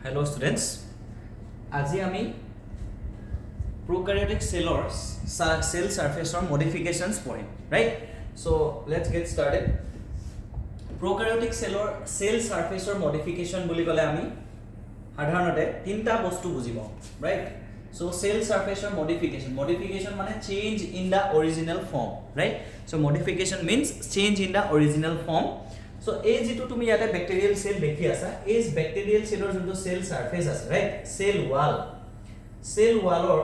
Hello students. আজি আমি prokaryotic cell surface or modifications point, right? So let's get started. Prokaryotic cell surface or modification বুলি ক'লে আমি সাধাৰণতে তিনটা বস্তু বুজি পাওঁ, right? So cell surface or modification মানে change in the original form, right? So modification means change in the original form. So এই যেটো তুমি ইয়াতে ব্যাকটেৰিয়েল সেল দেখি আছা এই ব্যাকটেৰিয়েল সেলৰ যোনটো সেল সাৰফেস আছে ৰাইট সেল ওয়ালৰ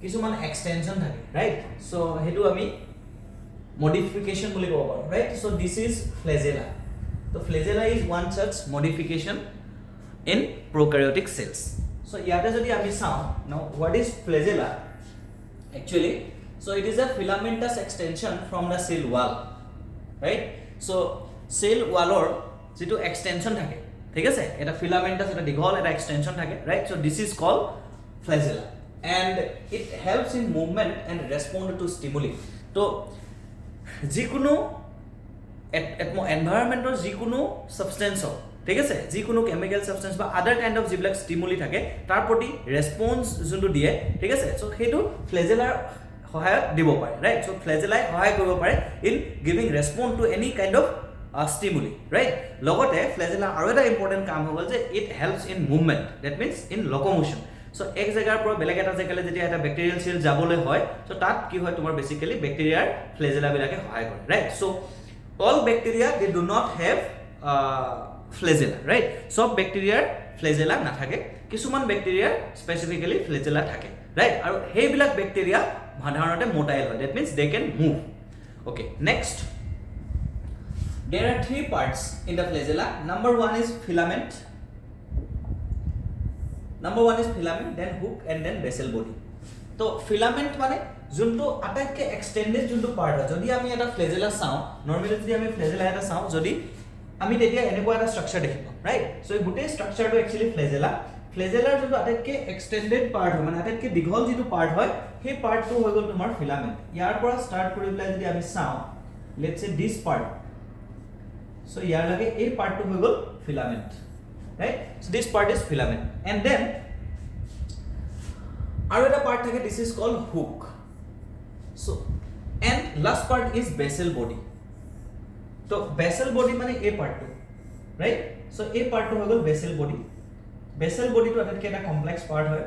কিছুমান এক্সটেনশন থাকে ৰাইট সো হেতু আমি মডিফিকেশন বুলি ক'ব পাৰো right so this is flagella তো flagella is one such modification in prokaryotic cells so ইয়াতে যদি আমি চাও now what is flagella actually so it is a filamentous extension from the cell wall right so cell ওয়ালৰ যেটো extension থাকে ঠিক আছে এটা ফিলামেন্টাস এটা দীঘল এটা এক্সটেনশন থাকে right so this is called flagella and it helps in movement and respond to stimuli তো যিকোনো এনভায়ৰনমেন্টৰ যিকোনো সাবস্টেন্স ঠিক আছে যিকোনো কেমিক্যাল সাবস্টেন্স বা আদাৰ কাইন্ড অফ যিবিলাক স্টিমুলি থাকে তাৰ প্ৰতি ৰেসপন্স যোনটো দিয়ে ঠিক আছে সো হেতু ফ্লেজেলাৰ সহায়ত দিব পাৰে ৰাইট সো ফ্লেজেলাই সহায় কৰিব পাৰে in giving response to any kind of stimuli right logote flagella aru eta important kaam hogol je it helps in movement that means in locomotion so ek jagar por beleg eta jagale jeti eta bacterial cell jabole hoy so tat ki hoy tomar basically bacteria flagella bilake hoy kore right so all bacteria they do not have flagella right so bacteria flagella na thake kisuman bacteria specifically flagella thake right aru hei bilak bacteria sadharonote motile hoy that means they can move okay next there are three parts in the flagella number one is filament then hook and then basal body to filament mane junto attack extended junto part hoy jodi ami eta flagella sao normally jodi ami flagella eta sao jodi ami tetia eneko eta structure dekhibo right so ei gute structure to actually flagella junto attack extended part hoy mane attack dighol jitu part hoy he part to hoy gol tomar filament yar pora start kori bela jodi ami sao let's say this part so here lage a part to hoy gol filament right so this part is filament and then aru eta part thake this is called hook so and last part is basal body so basal body mane a part to right so a part to hoy gol basal body to atatke eta complex part hoy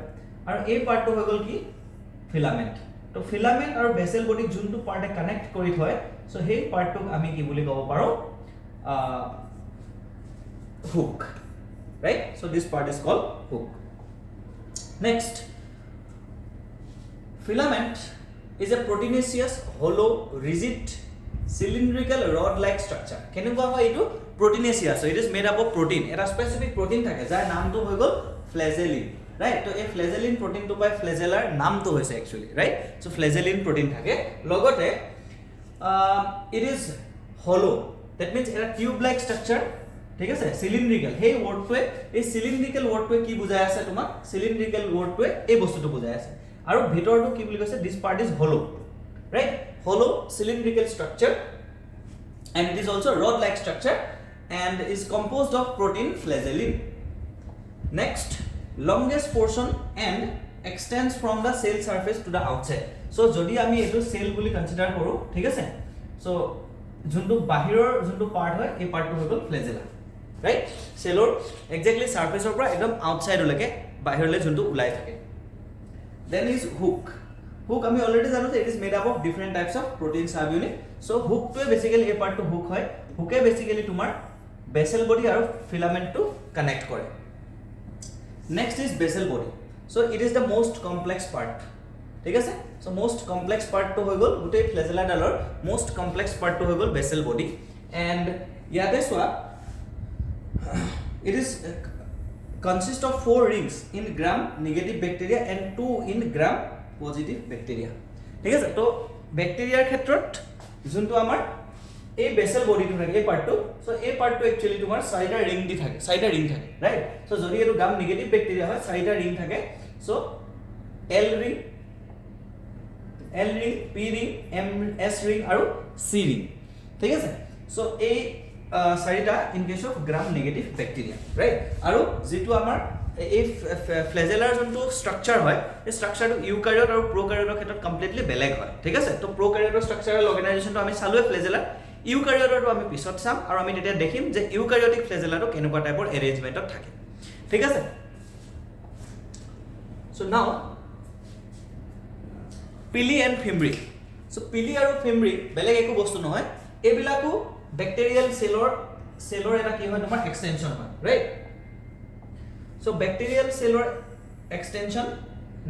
aru a part to hoy gol ki filament to filament aru basal body juntu part e connect kori hoy so hey part to ami ki boli kobo paro hook right so this part is called hook next filament is a proteinaceous hollow rigid cylindrical rod like structure kenuka hoy itu proteinaceous so it is made up of protein eta specific protein thake jar naam to hoy gol flagellin right to a flagellin protein to by flagellar naam to hoise actually right so flagellin protein thake logote it is hollow that means এটা tube like structure ঠিক আছে cylindrical হেই ওয়াৰ্ডটোৱে এই সিলিন্ড্ৰিক্যাল ওয়াৰ্ডটোৱে কি বুজাই আছে তোমাক সিলিন্ড্ৰিক্যাল ওয়াৰ্ডটোৱে এই বস্তুটো বুজাই আছে আৰু ভিতৰটো কি বুলি কৈছে দিস পার্ট ইজ হলো রাইট হলো cylindrical structure and it is also rod like structure and is composed of protein flagellin next longest portion and extends from the cell surface to the outside so jodi ami etu cell বুলি consider কৰো ঠিক আছে so junto bahiror junto part hoy ei part to hoy gol flagella right cellor exactly surface or pora ekdom outside oleke bahirole junto ulai thake then is hook ami already jano it is made up of different types of protein subunit so hook to basically a part to hook hoy hook e basically tumar basal body aru filament to connect kore next is basal body so it is the most complex part ঠিক আছে so most complex part to hoy gol gute flagella dalor most complex part to hoy gol basal body and yate swa it is consist of 4 rings in gram negative bacteria and 2 in gram positive bacteria ঠিক আছে তো ব্যাকটেৰিয়াৰ ক্ষেত্ৰত যোনটো আমাৰ এই basal body to থাকে এই পাৰ্টটো so এই পাৰ্টটো actually তোমাৰ চাৰিটা ring দি থাকে চাৰিটা ring থাকে right so যদি এটো gram negative bacteria হয় চাৰিটা ring থাকে so L ring P ring S ring আৰু C ring ঠিক আছে so এই চাৰিটা in case of gram negative bacteria right আৰু যেটো আমাৰ এই ফ্লেজেলাৰ যোনটো ষ্ট্ৰাকচাৰ হয় এই ষ্ট্ৰাকচাৰটো ইউকাৰিঅট আৰু প্ৰকাৰিঅটৰ ক্ষেত্ৰত কমপ্লিটলি বেলেগ হয় ঠিক আছে তো প্ৰকাৰিঅটৰ ষ্ট্ৰাকচাৰেল অৰ্গেনাইজেশ্যনটো আমি চালোৱে ফ্লেজেলাৰ ইউকাৰিঅটৰটো আমি পিছত চাম আৰু আমি তেতিয়া দেখিম যে ইউকাৰিঅটিক ফ্লেজেলাটো কেনেকুৱা টাইপৰ এৰেঞ্জমেণ্টত থাকে ঠিক আছে সো নাও পিলি এণ্ড ফিম্ব্ৰি সো পিলি আৰু ফিম্ব্ৰি বেলেগ একো বস্তু নহয় এইবিলাকো বেক্টেৰিয়েল সেলৰ এটা কি হয় তোমাৰ এক্সটেনশন হয় ৰাইট সো বেক্টেৰিয়েল সেলৰ extension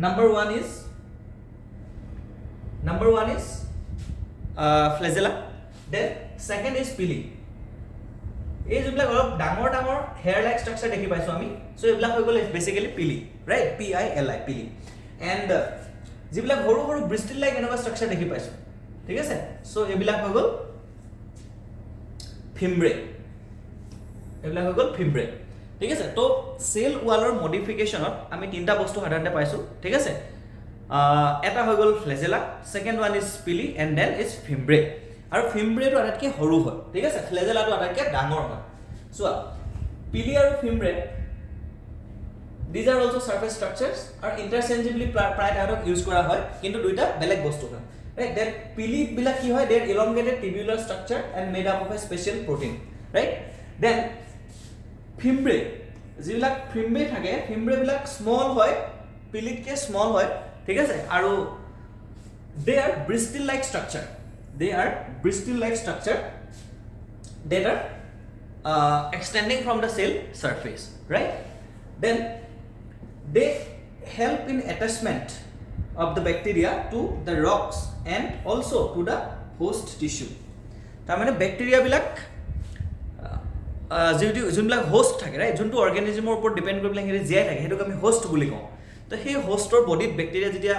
number 1 is flagella then second is pili এই যোনবিলাক অলপ ডাঙৰ ডাঙৰ হেয়াৰ লাইক ষ্ট্ৰাকচাৰ দেখি পাইছো আমি সো এইবিলাক হৈ গ'ল basically pili right P I L I pili and যিবিলাক সৰু সৰু ব্ৰিস্টিল লাইক এনেকুৱা ষ্ট্ৰাকচাৰ দেখি পাইছো ঠিক আছে সো এইবিলাক হৈ গ'ল ফিম্ব্ৰে এইবিলাক হৈ গ'ল ফিম্ব্ৰে ঠিক আছে তো সেল ওয়ালৰ মডিফিকেশনত আমি তিনটা বস্তু সাধাৰণতে পাইছো ঠিক আছে এটা হৈ গ'ল flagella second one is pili and then is fimbriae আৰু ফিম্ব্ৰেটো আটাইতকৈ সৰু হয় ঠিক আছে ফ্লেজেলাটো আটাইতকৈ ডাঙৰ হয় চোৱা পিলি আৰু ফিম্ব্ৰে দিজ আৰ অলসো সাৰফেস স্ট্ৰাকচাৰস আৰু ইন্টাৰচেঞ্জেবলি প্ৰায় তাহাঁতক ইউজ কৰা হয় কিন্তু দুইটা বেলেগ বস্তু হয় right then pili বিলাক কি হয় they are elongated tubular structure and made up of a special protein right then fimbre যিবিলাক ফিম্ব্ৰে থাকে ফিম্ব্ৰে বিলাক স্মল হয় পিলিতকে স্মল হয় ঠিক আছে আৰু they are bristle like structure that are extending from the cell surface right then they help in attachment of the bacteria to the rocks and also to the host tissue তাৰ মানে bacteria বিলাক যোনবিলাক host থাকে right যোনটো অৰ্গানিজমৰ ওপৰত depend কৰি পেলাই জীয়াই থাকে হেতুক আমি হোষ্ট বুলি কওঁ তো সেই হোষ্টৰ বডিত ব্যাকটেৰিয়া যেতিয়া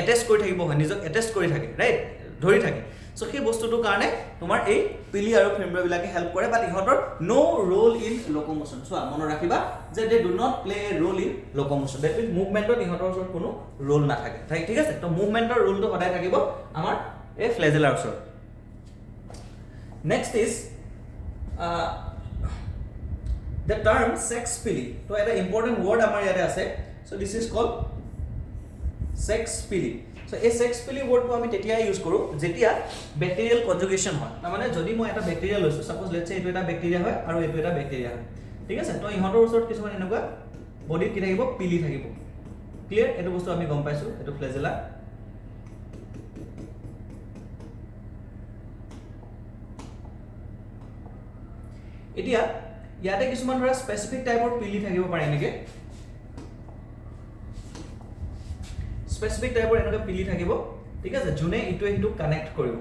এটাচ কৰি থাকিব হয় নিজক এটাচ কৰি থাকে ৰাইট ধৰি থাকে সো সেই বস্তুটোৰ কাৰণে তোমাৰ এই পিলি আৰু ফিম্ব্ৰে বিলাকে হেল্প কৰে বাট ইহঁতৰ no role in locomotion so মনত ৰাখিবা যে they do not play a role in locomotion that means মুভমেন্টত ইহঁতৰ ওচৰত কোনো ৰোল নাথাকে ঠিক আছে তো মুভমেন্টৰ ৰোলটো সদায় থাকিব আমাৰ এই ফ্লেজেলাৰ ওচৰত next is the term sex pili to eta important word amar yate ase so this is called sex pili so a sex pili word to ami tetia use koru jetia bacterial conjugation hoy ta mane jodi moi eta bacteria loisu suppose let's say etu eta bacteria hoy aru etu eta bacteria hoy thik ase to ihotor usort kisuman enuka body ki thakibo pili thakibo clear etu bostu ami gom paisu etu flagella etia ইয়াতে কিছুমান ধৰা specific টাইপৰ পিলি থাকিব পাৰে নেকি specific টাইপৰ এনেকা পিলি থাকিব ঠিক আছে জুনে ইটো হিটো কানেক্ট কৰিব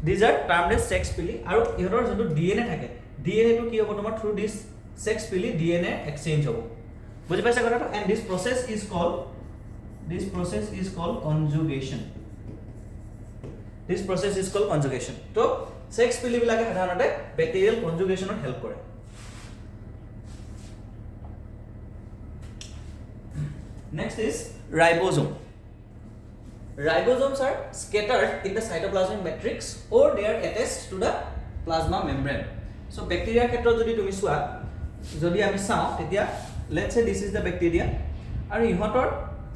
দিজ আৰ টাৰ্মড এজ সেক্স পিলি আৰু ইহঁতৰ যোনটো ডিএনএ থাকে ডিএনএ টো কি হ'ব তোমাৰ through this sex pili DNA exchange হ'ব বুজি পাইছা কথাটো and this process is called conjugation তো সেক্স পিলি বিলাকে সাধাৰণতে ব্যাকটেৰিয়েল কনজুগেশনত হেল্প কৰে Next is ribosome. Ribosomes are scattered in the cytoplasmic matrix or they are attached to the plasma membrane. So bacteria ক্ষেত্ৰত যদি তুমি সোৱা যদি আমি চাও তেতিয়া let's say this is the bacteria আৰু ইহঁতৰ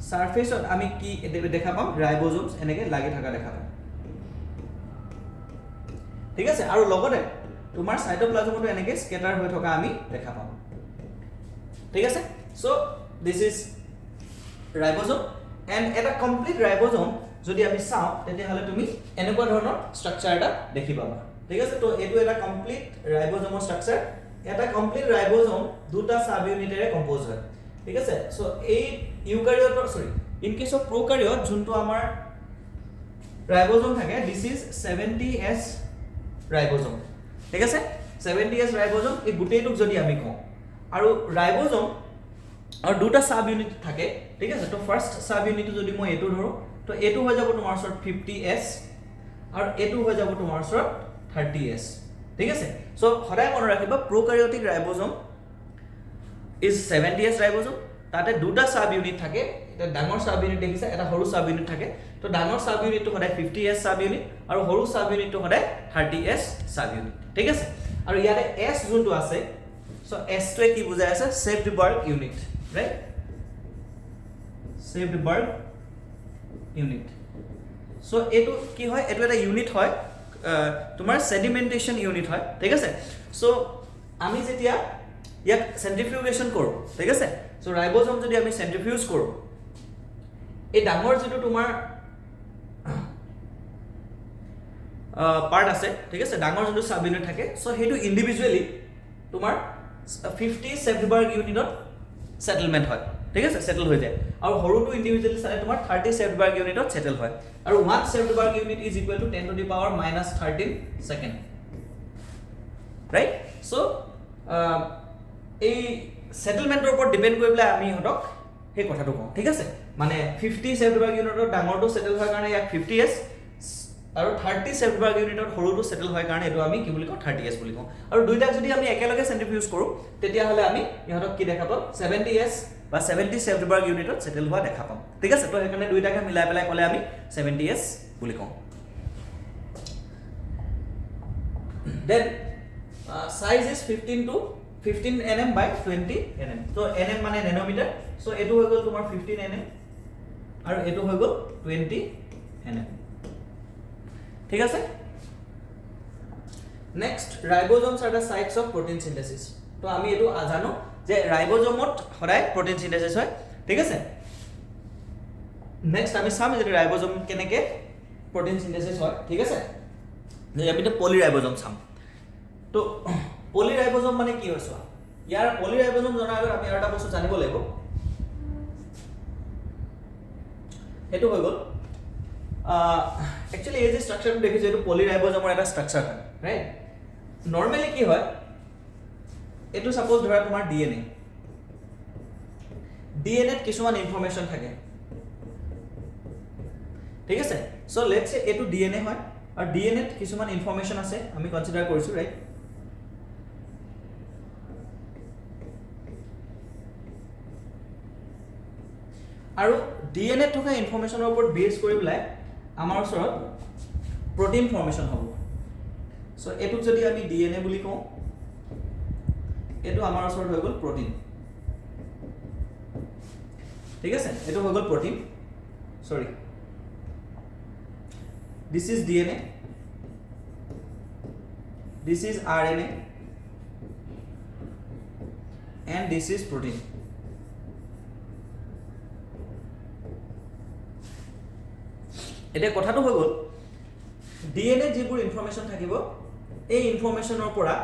সাৰফেসত আমি কি দেখা পাম ribosomes এনেকে লাগি থকা দেখা পাম ঠিক আছে আৰু লগতে তোমাৰ সাইটোপ্লাজমটো এনেকে স্কেটাৰ হৈ থকা আমি দেখা পাম ঠিক আছে so this is ribosome and এটা কমপ্লিট ribosome যদি আমি চাও তেতিয়া হলে তুমি এনেকুৱা ধৰণৰ ষ্ট্ৰাকচাৰ এটা দেখি পাবা ঠিক আছে তো এটো এটা কমপ্লিট ribosome ষ্ট্ৰাকচাৰ এটা কমপ্লিট ribosome দুটা সাব ইউনিটেৰে কম্পোজ হয় ঠিক আছে সো এই ইউকাৰিঅটৰ ইন কেস অফ প্ৰকাৰিঅট যোনটো আমাৰ ribosome থাকে দিস ইজ 70s ribosome ঠিক আছে 70s ribosome এই গুটেইটোক যদি আমি কওঁ আৰু ribosome और দুটা সাব ইউনিট থাকে ঠিক আছে তো ফাৰ্স্ট সাব ইউনিট যদি মই এটো ধৰো তো এটো হৈ যাব তোমাৰ ওচৰত 50s আৰু এটো হৈ যাব তোমাৰ ওচৰত 30s ঠিক আছে সো সদায় মনত ৰাখিবা প্ৰকাৰিঅটিক ৰাইবোজোম ইজ 70s ৰাইবোজোম তাতে দুটা সাব ইউনিট থাকে এটা ডাঙৰ সাব ইউনিট দেখিছা এটা সৰু সাব ইউনিট থাকে তো ডাঙৰ সাব ইউনিটটো সদায় 50s সাব ইউনিট আৰু সৰু সাব ইউনিটটো সদায় 30s সাব ইউনিট ঠিক আছে আৰু ইয়াতে S যোনটো আছে সো S টোৱে কি বুজাই আছে Seebberg unit right Seebberg unit so এটো কি হয় এটো এটা ইউনিট হয় তোমাৰ সেডিমেন্টেশন ইউনিট হয় ঠিক আছে সো আমি যেতিয়া ইয়াক সেন্ট্ৰিফিউগেশন কৰো ঠিক আছে সো ৰাইবোজোম যদি আমি সেন্ট্ৰিফিউজ কৰো এই ডাঙৰ যেটো তোমাৰ পাৰ্ট আছে ঠিক আছে ডাঙৰ যেটো সাব ইউনিট থাকে সো হেতু ইন্ডিভিজুয়ালি তোমাৰ 50 Seebberg ইউনিটত সেটেলমেন্ট হয় ঠিক আছে সেটেল হৈ যায় আৰু হৰুটো ইন্ডিভিজুয়ালি চালে তোমাৰ 30 Seebberg ইউনিটত সেটেল হয় আৰু 1 Seebberg unit is equal to 10 to the power minus 13 second right so এই সেটেলমেন্টৰ ওপৰত ডিপেন্ড কৰি পেলাই আমি হতক এই কথাটো কওঁ ঠিক আছে মানে 50 Seebberg ইউনিটৰ ডাঙৰটো সেটেল হয় কাৰণে ইয়াক 50s আৰু 30 Seebberg ইউনিটৰ হৰুটো সেটেল হয় কাৰণে এটো আমি কি বুলি কওঁ 30s বুলি কওঁ আৰু দুইটা যদি আমি একেলগে সেন্ট্ৰিফিউজ কৰো তেতিয়া হলে আমি ইহতক কি দেখা পাম 70s বা 70 Seebberg ইউনিটত সেটেল হোৱা দেখা পাম ঠিক আছে তো এখানে দুইটাকে মিলাই পেলাই কলে আমি 70s বুলি কওঁ then size is 15 nm by 20 nm তো nm মানে ন্যানোমিটাৰ সো এটো হৈ গল তোমাৰ 15 nm আৰু এটো হৈ গল 20 nm ঠিক আছে next ribosomes are the sites of protein synthesis তো আমি এটো জানো যে রাইবোজোমত সদায় প্রোটিন সিনথেসিস হয় ঠিক আছে নেক্সট আমি সাম যে রাইবোজোম কেনেকে প্রোটিন সিনথেসিস হয় ঠিক আছে যে আমি তো পলিরাইবোজোম সাম তো পলিরাইবোজোম মানে কি হয়ছো ইয়াৰ পলিৰাইবোজোম জনাৰ আগত আমি এটা বস্তু জানিব লাগিব হেতু হৈ গল একচুয়ালি এই যে স্ট্রাকচারটো দেখিছো এটো পলিৰাইবোজোমৰ এটা স্ট্ৰাকচাৰ হয় ৰাইট নৰমালি কি হয় এটো সাপোজ ধৰা তোমাৰ ডিএনএ কিছুমান ইনফৰমেশন থাকে ঠিক আছে সো লেটস সে এটো ডিএনএ হয় আৰু ডিএনএ কিছুমান ইনফৰমেশন আছে আমি কনসিডাৰ কৰিছো ৰাইট আৰু ডিএনএ থকা ইনফৰমেশনৰ ওপৰত বেস কৰি পেলাই আমাৰ ওচৰত প্ৰোটিন ফৰ্মেশন হ'ব সো এটো যদি আমি ডিএনএ বুলি কওঁ এটো আমাৰ ওচৰত হৈ গল প্ৰোটিন ঠিক আছে এটো হৈ গল প্ৰোটিন সৰি this is DNA this is RNA and this is protein এটা কথাটো হৈ গল ডিএনএ যিবোৰ ইনফৰমেশন থাকিব এই ইনফৰমেশনৰ পৰা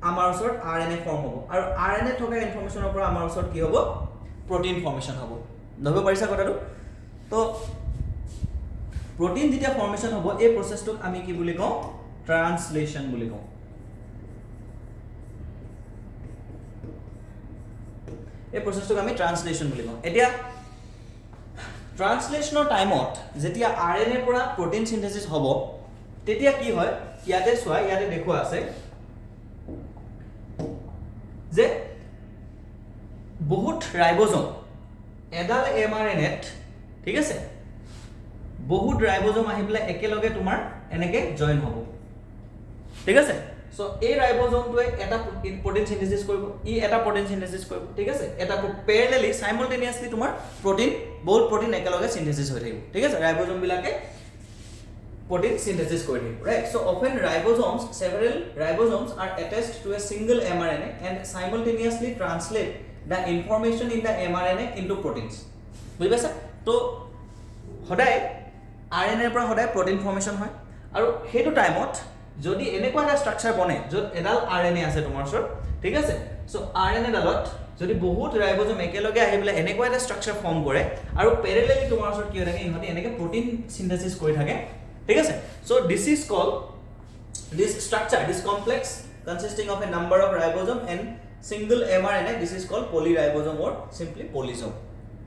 আমাৰ ওচৰত আৰএনএ ফৰ্ম হ'ব আৰু আৰএনএ থকা ইনফৰমেশনৰ পৰা আমাৰ ওচৰত কি হ'ব প্ৰোটিন ফৰ্মেশন হ'ব ধৰিব পাৰিছা কথাটো তো প্ৰোটিন যেতিয়া ফৰ্মেশন হ'ব এই প্ৰসেসটোক আমি কি বুলি কওঁ ট্ৰান্সলেশন বুলি কওঁ এই প্ৰসেসটোক আমি ট্ৰান্সলেশন বুলি কওঁ এতিয়া ট্ৰান্সলেশনৰ টাইমত যেতিয়া আৰএনএ পৰা প্ৰোটিন সিনথেসিস হ'ব তেতিয়া কি হয় ইয়াতে সোয়া ইয়াতে দেখুৱা আছে যে বহুত ৰাইবোজোম এডাল এমআৰএনএত ঠিক আছে বহুত ৰাইবোজোম আহি পেলাই একেলগে তোমাৰ এনেকে জয়েন হ'ব ঠিক আছে সো এই ৰাইবোজোমটোৱে এটা প্ৰোটিন সিনথেসিস কৰিব ই এটা প্ৰোটিন সিনথেসিস কৰিব ঠিক আছে এটা প্যাৰালেলি সাইমultaneously তোমাৰ প্ৰোটিন বহুত প্ৰোটিন একেলগে সিনথেসিস হৈ থাকিব ঠিক আছে ৰাইবোজোম বিলাকে protein synthesis কৰি থাকিব right so often several ribosomes are attached to a single mRNA and simultaneously translate the information in the mRNA into proteins বুজি পাইছা তো সদায় RNA পৰা সদায় protein formation হয় আৰু হেতু টাইমত যদি এনেকুৱা এটা স্ট্ৰাকচাৰ বনে যত এডাল RNA আছে তোমাৰ ওচৰত ঠিক আছে সো RNA ডালত যদি বহুত ৰাইবোজোম একেলগে আহি পেলাই এনেকুৱা এটা স্ট্ৰাকচাৰ ফৰ্ম কৰে আৰু প্যাৰালেলি তোমাৰ ওচৰত কি হৈ থাকে ইহঁতে এনেকে protein synthesis কৰি থাকে ঠিক আছে so this is called this structure this complex consisting of a number of ribosome and single mRNA this is called polyribosome or simply polysome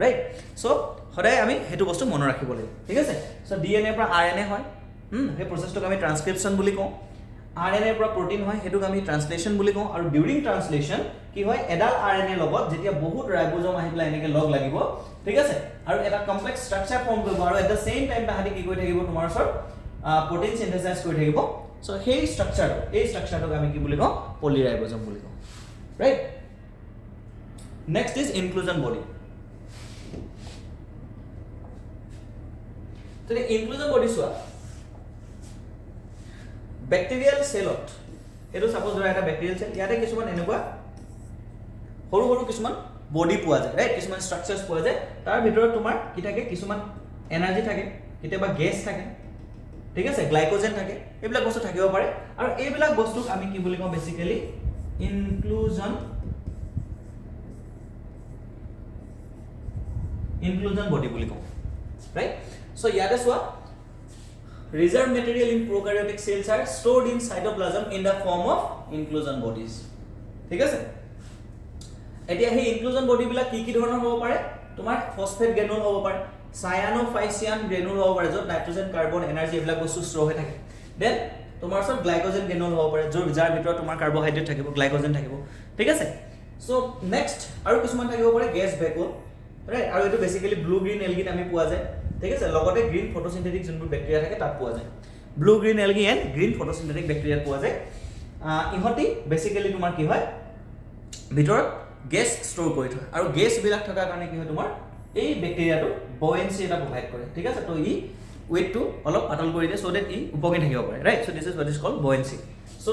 right so সদায় আমি হেতু বস্তু মন ৰাখিব লাগিব ঠিক আছে so DNA পৰা RNA হয় এই প্ৰসেসটোক আমি ট্ৰান্সক্ৰিপশন বুলি কওঁ RNA পৰা প্ৰোটিন হয় হেতুক আমি ট্ৰান্সলেশন বুলি কওঁ আৰু ডিউৰিং ট্ৰান্সলেশন কি হয় এডাল RNA লগত যেতিয়া বহুত ৰাইবোজোম আহি পেলাই এনেকে লগ লাগিব ঠিক আছে আৰু এটা কমপ্লেক্স স্ট্ৰাকচাৰ ফৰ্ম কৰিব আৰু এট দা সেম টাইম তাহাঁতি কি কৰি থাকিব তোমাৰ ওচৰত প্ৰোটিন সিনথেসাইজ কৰি থাকিব সো সেই স্ট্ৰাকচাৰটোক আমি কি বুলি কওঁ পলিৰাইবজম বুলি কওঁ right next is inclusion body তো ইনক্লুজন বডি চোৱা ব্যাকটেৰিয়াল সেলত এটো সাপোজ ধৰা এটা ব্যাকটেৰিয়াল সেল ইয়াতে কিছুমান এনেকুৱা সৰু সৰু কিছুমান বডি পোৱা যায় ৰাইট কিছুমান স্ট্ৰাকচাৰস পোৱা যায় তাৰ ভিতৰত তোমাৰ কি থাকে কিছুমান এনাৰ্জি থাকে কেতিয়াবা গেছ থাকে ঠিক আছে গ্লাইকোজেন থাকে এইবিলাক বস্তু থাকিব পাৰে আৰু এইবিলাক বস্তুক আমি কি বুলি কওঁ বেসিক্যালি ইনক্লুজন বডি বুলি কওঁ ৰাইট সো ইয়াতে চোৱা reserved material in prokaryotic cells are stored in cytoplasm in the form of inclusion bodies ঠিক আছে এতিয়া হে inclusion body বিলাক কি কি ধৰণৰ হ'ব পাৰে তোমাৰ ফসফেট গ্ৰেনুল হ'ব পাৰে সায়ানোফাইচিয়ান গ্ৰেনুল হ'ব পাৰে য'ত নাইট্ৰজেন কাৰ্বন এনাৰ্জি এইবিলাক বস্তু ষ্ট'ৰ হৈ থাকে দেন তোমাৰ ওচৰত গ্লাইকোজেন গ্ৰেনুল হ'ব পাৰে যাৰ ভিতৰত তোমাৰ কাৰ্বোহাইড্ৰেট থাকিব গ্লাইকোজেন থাকিব ঠিক আছে সো নেক্সট আৰু কিছুমান থাকিব পাৰে গেছ ভেকুল ৰাইট আৰু এটো বেসিক্যালি ব্লু গ্ৰীণ এলগিন আমি পোৱা যায় ঠিক আছে লগতে গ্ৰীণ ফটোসিন্থেটিক যোনবোৰ ব্যাকটেৰিয়া থাকে তাত পোৱা যায় blue green algae and green photosynthetic bacteria পোৱা যায় ইহঁতি বেসিক্যালি তোমাৰ কি হয় ভিতৰত গেছ ষ্ট'ৰ কৰি থয় আৰু গেছ বিলাক থকাৰ কাৰণে কি হয় তোমাৰ এই ব্যাকটেৰিয়াটো বয়েন্সি এটা প্ৰভাইড কৰে ঠিক আছে তো ই ওয়েটটো অলপ পাতল কৰি দিয়ে সো দ্যাট ই উপঙি থাকিব পাৰে right so this is what is called buoyancy so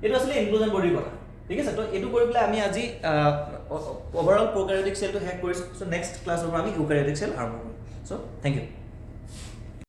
এটো আসলে ইনক্লুজন বডিৰ কথা ঠিক আছে তো এটো কৰি পেলাই আমি আজি ওভাৰঅল প্ৰকাৰিওটিক সেলটো হ্যাক কৰিছো সো নেক্সট ক্লাছৰ পৰা আমি ইউকাৰিওটিক সেল আৰম্ভ কৰিম সো থ্যাংক ইউ